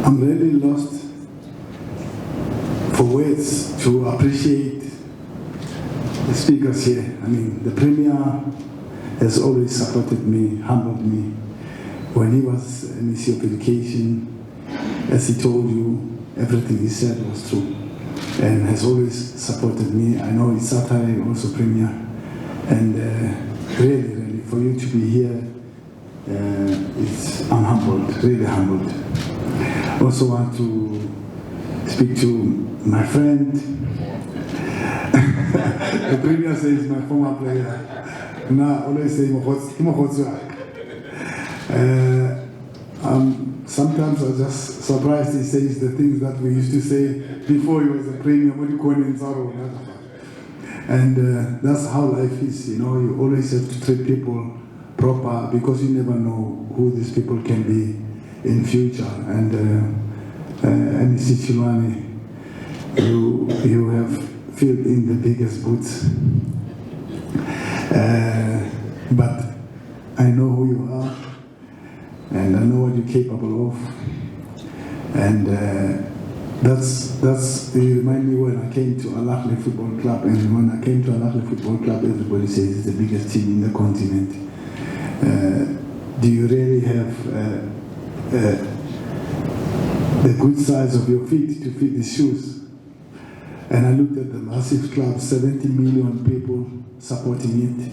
I'm really lost for words to appreciate the speakers here. I mean, the Premier has always supported me, humbled me. When he was MEC of Education, as he told you, everything he said was true and has always supported me. I know it's Saturday also Premier, and really, for you to be here, I'm humbled, really humbled. Also want to speak to my friend. The Premier says my former player. Now always say sometimes I'm just surprised he says the things that we used to say before he was a Premier. And that's how life is, you know. You always have to treat people proper because you never know who these people can be in future. And MEC Chiloane, you have filled in the biggest boots. But I know who you are, and I know what you're capable of. And you remind me when I came to Al Ahly Football Club, and when I came to Al Ahly Football Club, everybody says it's the biggest team in the continent. Do you really have the good size of your feet to fit the shoes? And I looked at the massive club, 70 million people supporting it.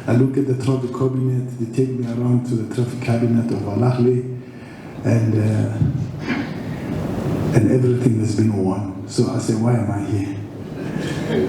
I look at the trophy cabinet, they take me around to the trophy cabinet of Al Ahly, and everything has been won. So I said, why am I here?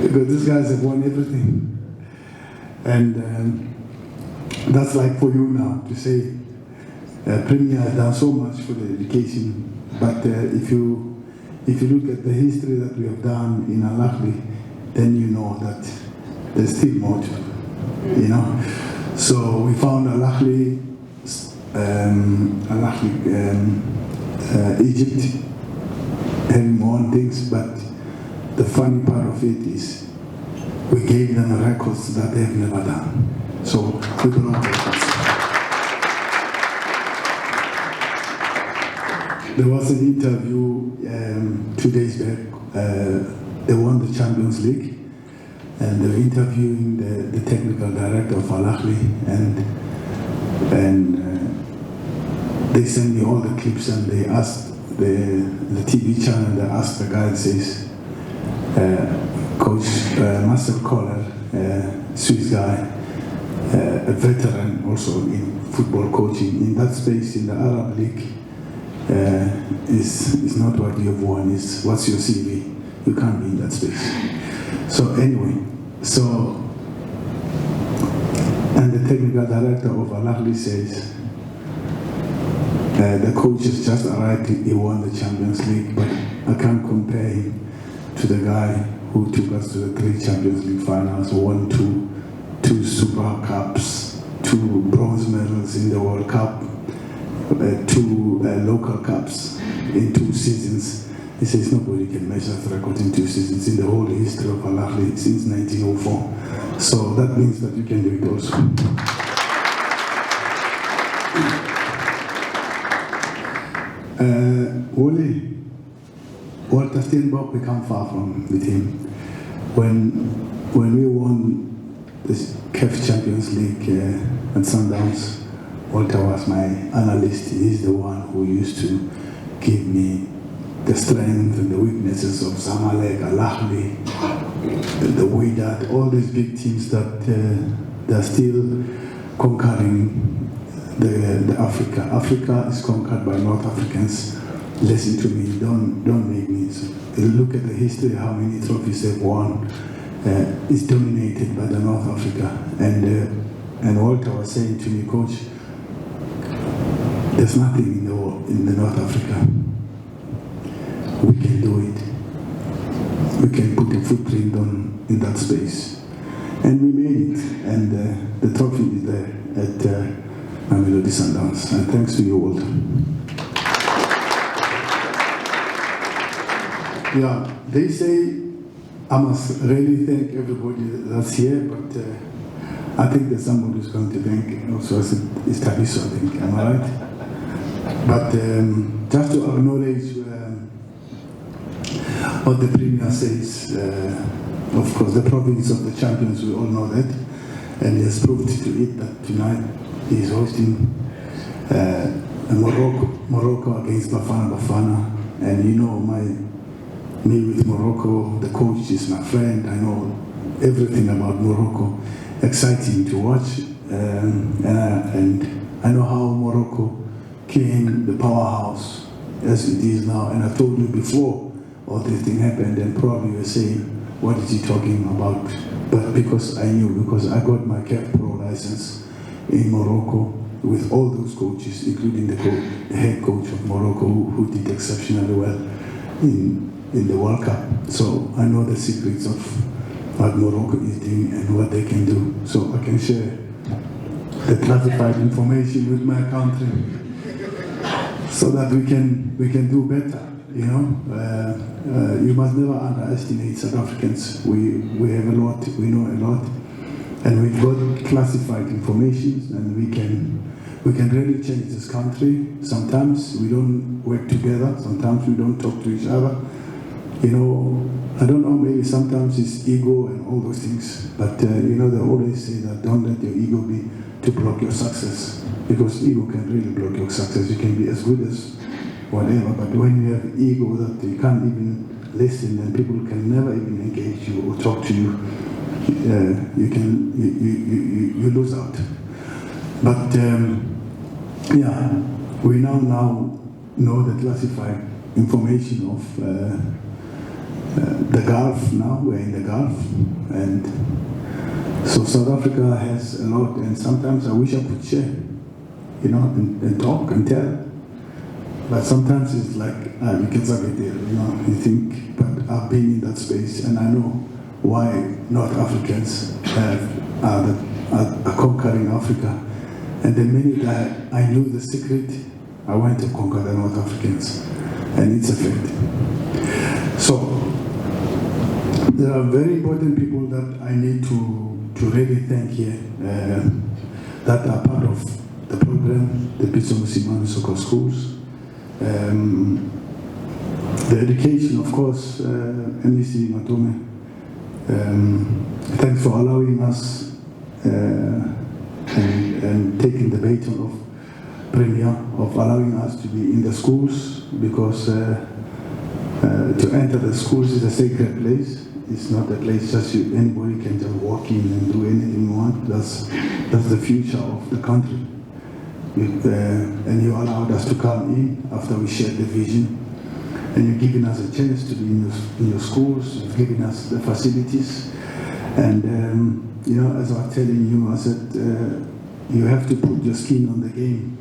Because these guys have won everything. And that's like for you now to say, Premier has done so much for the education, but if you look at the history that we have done in Al Ahly, then you know that there's still more to do, you know. So we found Al Ahly, Egypt having won things, but the funny part of it is we gave them records that they've never done. So we don't know. There was an interview 2 days back. They won the Champions League, and they were interviewing the technical director of Al Ahly, and they sent me all the clips, and they asked the TV channel, they asked the guy, says, Coach Marcel Koller, Swiss guy, a veteran also in football coaching, in that space in the Arab League, is not what you have won, is what's your CV. You can't be in that space. So anyway, and the technical director of Al Ahly says, the coach has just arrived, he won the Champions League, but I can't compare him to the guy who took us to the 3 Champions League finals, won two Super Cups, 2 bronze medals in the World Cup, 2 local cups in 2 seasons. He says nobody can measure the record in 2 seasons in the whole history of Al Ahly since 1904. So that means that you can do it also. Walter Steenbok, we come far from with him. When we won the CAF Champions League at Sundowns, Walter was my analyst. He's the one who used to give me the strength and the weaknesses of Zamalek, Al Ahly, the Wydad, all these big teams that they're still conquering the Africa. Africa is conquered by North Africans. Listen to me, don't make me. So look at the history, how many trophies they've won. It's dominated by the North Africa. And Walter was saying to me, Coach, there's nothing in the North Africa. We can do it. We can put a footprint in that space. And we made it. And the trophy is there at Mamelodi Sundowns. And thanks to you, Walter. Yeah, they say I must really thank everybody that's here, but I think there's somebody who's going to thank also. It's Tabiso, I think. Am I right? But just to acknowledge what the Premier says, of course, the province of the champions, we all know that, and he has proved to it that tonight he is hosting Morocco against Bafana, and you know me with Morocco, the coach is my friend. I know everything about Morocco, exciting to watch, and I know how Morocco came the powerhouse as it is now. And I told you before all this thing happened, and probably you were saying, what is he talking about? But because I knew, because I got my CAF Pro license in Morocco with all those coaches, including the head coach of Morocco, who did exceptionally well in the World Cup. So I know the secrets of what Morocco is doing and what they can do. So I can share the classified information with my country so that we can do better. You know, you must never underestimate South Africans. We have a lot, we know a lot, and we've got classified information, and we can really change this country. Sometimes we don't work together, sometimes we don't talk to each other. You know, I don't know, maybe sometimes it's ego and all those things, but you know, they always say that don't let your ego be to block your success, because ego can really block your success. You can be as good as whatever, but when you have ego that you can't even listen and people can never even engage you or talk to you, you lose out. But yeah, we now know the classified information of the Gulf. Now we're in the Gulf, and so South Africa has a lot, and sometimes I wish I could share, you know, and talk and tell. But sometimes it's like, you can say it there, you know, you think, but I've been in that space and I know why North Africans are conquering Africa. And the minute I knew the secret, I went to conquer the North Africans, and it's a fact. So, there are very important people that I need to really thank here, that are part of the program, the Pitso Mosimane Soccer Schools. The education, of course, MEC Matome, thanks for allowing us and taking the baton of Premier, of allowing us to be in the schools, because to enter the schools is a sacred place. It's not a place just anybody can just walk in and do anything you want. That's the future of the country. And you allowed us to come in after we shared the vision, and you've given us a chance to be in your schools. You've given us the facilities, and you know, as I was telling you, I said you have to put your skin on the game.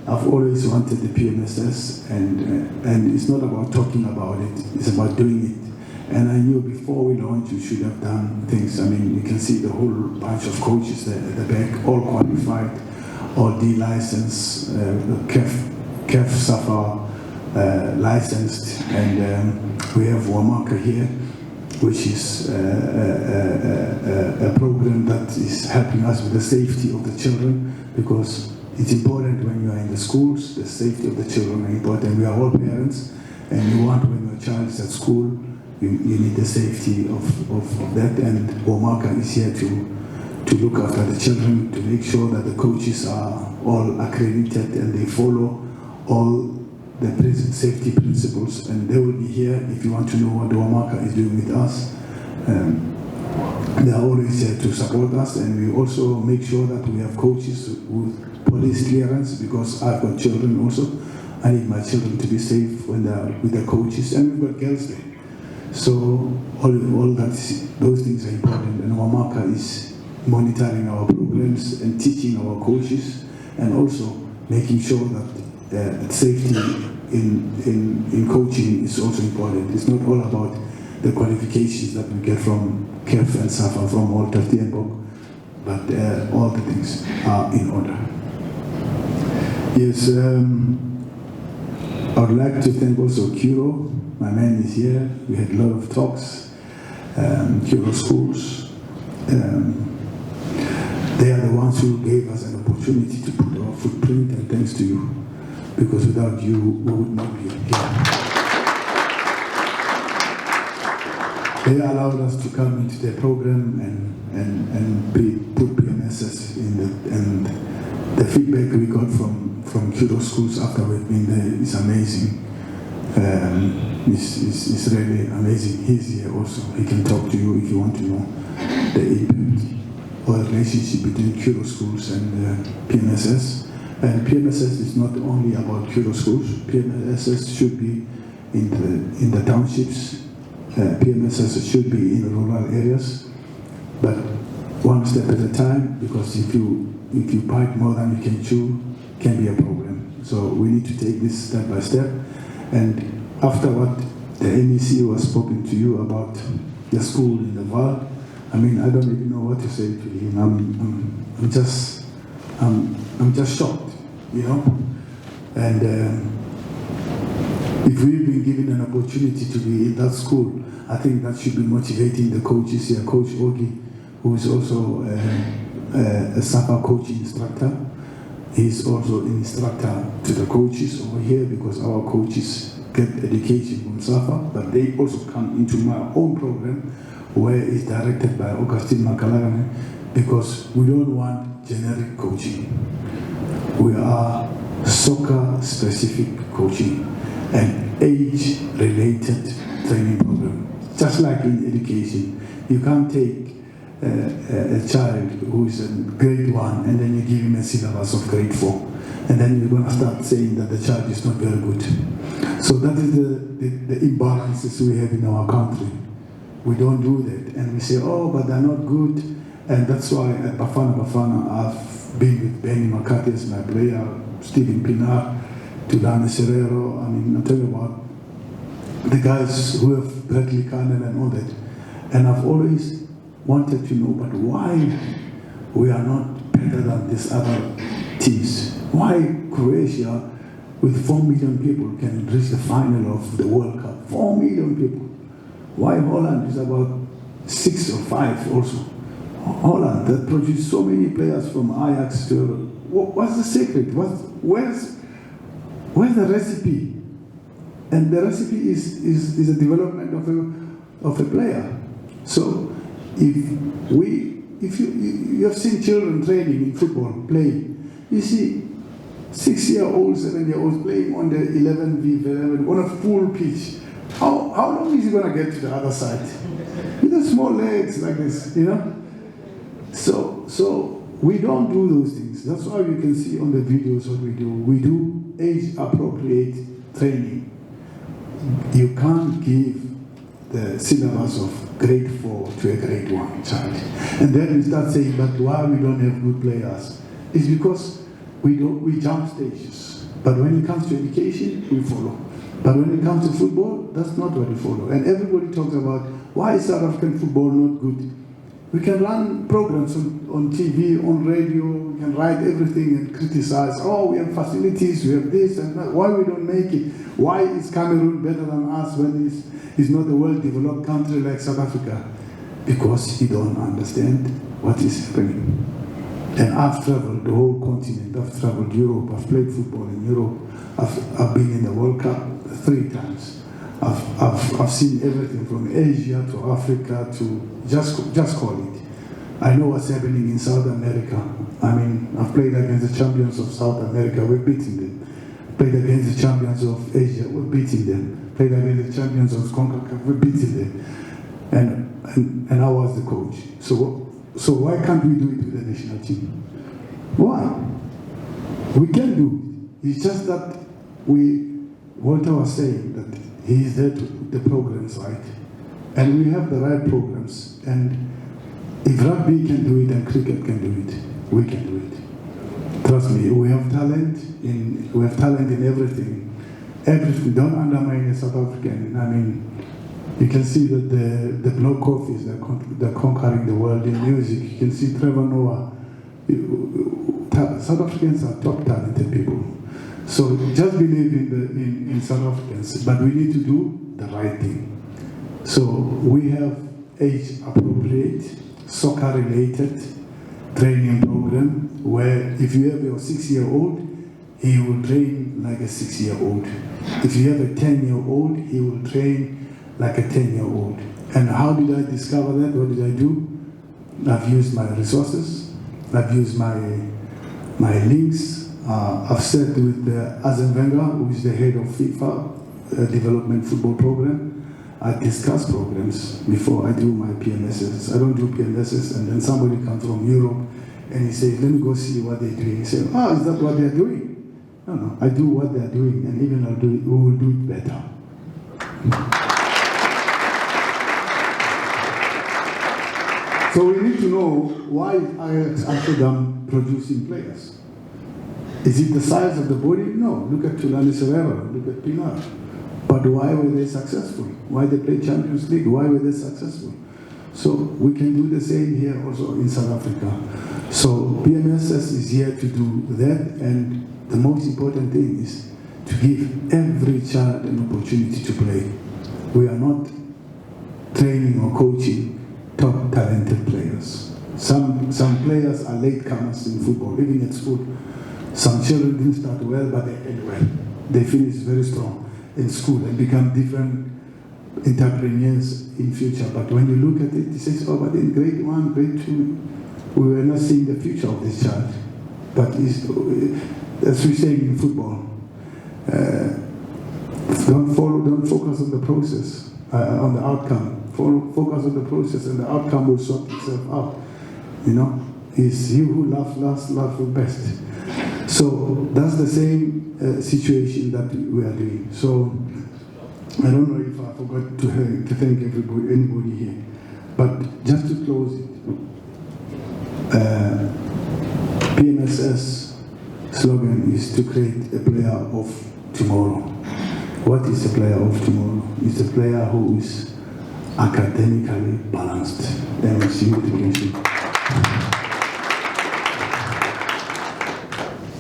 I've always wanted the PMSS, and it's not about talking about it, it's about doing it. And I knew before we launched, you should have done things. I mean, you can see the whole bunch of coaches there at the back, all qualified, all D licensed, CAF SAFA licensed, and we have Wamaka here, which is a program that is helping us with the safety of the children, because it's important when you are in the schools, the safety of the children is important. We are all parents, and you want, when your child is at school, you need the safety of that, and Wamaka is here to look after the children, to make sure that the coaches are all accredited and they follow all the safety principles, and they will be here if you want to know what Wamaka is doing with us. They are always here to support us, and we also make sure that we have coaches with police clearance, because I've got children also. I need my children to be safe when they're with their coaches, and we've got girls there. So all that, those things are important, and Wamaka is monitoring our programs and teaching our coaches, and also making sure that safety in coaching is also important. It's not all about the qualifications that we get from CAF and SAFA, from Walter Steenbok, but all the things are in order. Yes, I would like to thank also Kuro. My man is here. We had a lot of talks. Kuro Schools. They are the ones who gave us an opportunity to put our footprint, and thanks to you. because without you, we would not be here. They allowed us to come into the program and put PMSS in and the feedback we got from Pitso schools after we've been there is amazing. It's really amazing. He's here also. He can talk to you if you want to know the impact or the relationship between Pitso schools and PMSS. And PMSS is not only about Pitso schools. PMSS should be in the townships. PMSS should be in rural areas, but one step at a time, because if you bite more than you can chew, can be a problem. So we need to take this step by step. And after what the MEC was spoken to you about the school in the Val, I mean, I don't even know what to say to him. I'm just shocked, you know. And if we've been given an opportunity to be in that school, I think that should be motivating the coaches here. Coach Ogi, who is also a SAFA coaching instructor, he's also an instructor to the coaches over here, because our coaches get education from SAFA, but they also come into my own program, where it's directed by Augustine Makalagane, because we don't want generic coaching. We are soccer-specific coaching and age-related training program. Just like in education, you can't take a child who is in grade 1 and then you give him a syllabus of grade 4, and then you're going to start saying that the child is not very good. So that is the imbalances we have in our country. We don't do that, and we say, oh, but they're not good, and that's why at Bafana, I've been with Benny McCarthy as my player, Stephen Pinar, Tulane Serrero. I mean, I'm talking about the guys who have Bradley Cannon and all that. And I've always wanted to know, but why we are not better than these other teams? Why Croatia, with 4 million people, can reach the final of the World Cup? 4 million people. Why Holland is about 6 or 5 also? Holland, that produced so many players from Ajax to... What's the secret? Where's the recipe? And the recipe is the development of a player. So if you have seen children training in football, playing, you see 6-year-olds, 7-year-olds playing on the 11v11 on a full pitch. How long is he going to get to the other side? With the small legs like this, you know? So we don't do those things. That's why you can see on the videos what we do. We do age-appropriate training. You can't give the syllabus of grade 4 to a grade 1 child. And then you start saying, but why we don't have good players? It's because we jump stages. But when it comes to education, we follow. But when it comes to football, that's not what we follow. And everybody talks about, why is South African football not good? We can run programs on TV, on radio, we can write everything and criticize. Oh, we have facilities, we have this and that. Why we don't make it? Why is Cameroon better than us when it's not a well-developed country like South Africa? Because you don't understand what is happening. And I've traveled the whole continent. I've traveled Europe. I've played football in Europe. I've been in the World Cup 3 times. I've seen everything from Asia to Africa to just call it. I know what's happening in South America. I mean, I've played against the champions of South America, we're beating them. Played against the champions of Asia, we're beating them. Played against the champions of CONCACAF, we're beating them. And I was the coach. So why can't we do it with the national team? Why? We can do it. It's just that Walter was saying that he is there to put the programs right. And we have the right programs. And if rugby can do it and cricket can do it, we can do it. Trust me, we have talent in everything. Everything. Don't undermine a South African. I mean, you can see that the Block Coffees, they're conquering the world in music. You can see Trevor Noah. South Africans are top talented people. So just believe in South Africans, but we need to do the right thing. So we have age-appropriate, soccer-related training program where if you have your 6-year-old, he will train like a 6-year-old. If you have a 10-year-old, he will train like a 10-year-old. And how did I discover that? What did I do? I've used my resources. I've used my links. I've sat with Arsene Wenger, who is the head of FIFA development football program. I discuss programs before I do my PMSS. I don't do PMSS, and then somebody comes from Europe and he says, let me go see what they're doing. He says, is that what they're doing? No, I do what they're doing, and even we will do it better. So we need to know, why is Amsterdam producing players? Is it the size of the body? No. Look at Tulani Serrero, look at Pinar. But why were they successful? Why they played Champions League? Why were they successful? So we can do the same here also in South Africa. So PMSS is here to do that, and the most important thing is to give every child an opportunity to play. We are not training or coaching top talented players. Some players are latecomers in football, even at school. Some children didn't start well, but they end well. They finish very strong in school and become different entrepreneurs in future. But when you look at it, it says, but in grade 1, grade 2, we were not seeing the future of this child. But as we say in football, don't focus on the process, on the outcome. Focus on the process, and the outcome will sort itself out. It's you who laughs last, laughs the best. So that's the same situation that we are doing. So I don't know if I forgot to thank anybody here, but just to close it, PMSS slogan is to create a player of tomorrow. What is a player of tomorrow? It's a player who is academically balanced. MSc education.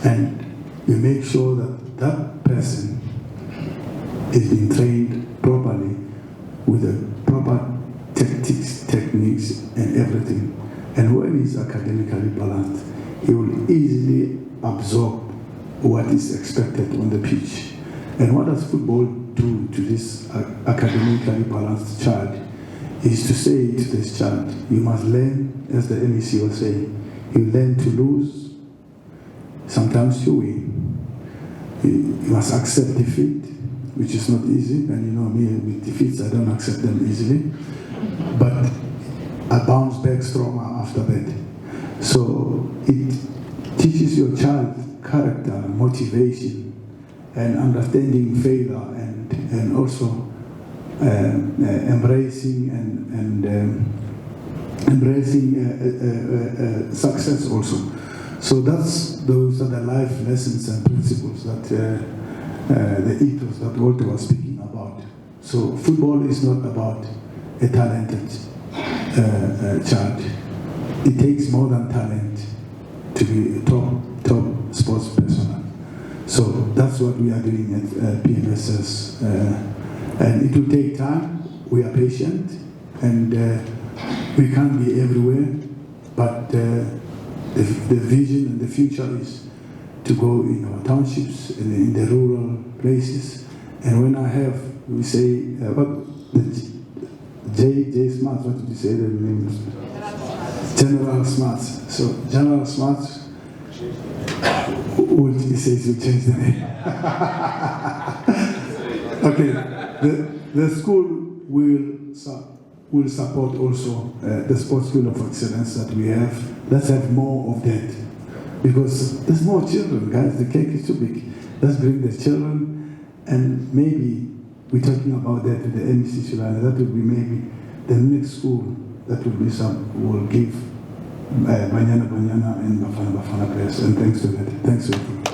And we make sure that that person is being trained properly with the proper tactics, techniques, and everything. And when he's academically balanced, he will easily absorb what is expected on the pitch. And what does football do to this academically balanced child is to say to this child, you must learn, as the MEC was saying, you learn to lose, sometimes you win. You must accept defeat, which is not easy, and you know me, with defeats I don't accept them easily, but I bounce back stronger after that. So it teaches your child character, motivation, and understanding failure, and also embracing success also. So those are the life lessons and principles that the ethos that Walter was speaking about. So football is not about a talented child. It takes more than talent to be a top sports person. So that's what we are doing at PMSS. And it will take time. We are patient, and we can't be everywhere, but the vision and the future is to go in our townships and in the rural places. And when we say, J Smarts, what did you say the name is? General Smarts. So General Smarts, he says you change the name. Okay, the school will support also the sports school of excellence that we have. Let's have more of that, because there's more children, guys. The cake is too big. Let's bring the children, and maybe we're talking about that with the MEC Chiloane. That would be maybe the next school that will give Panyaza and Bafana players. And thanks to that. Thanks to everyone.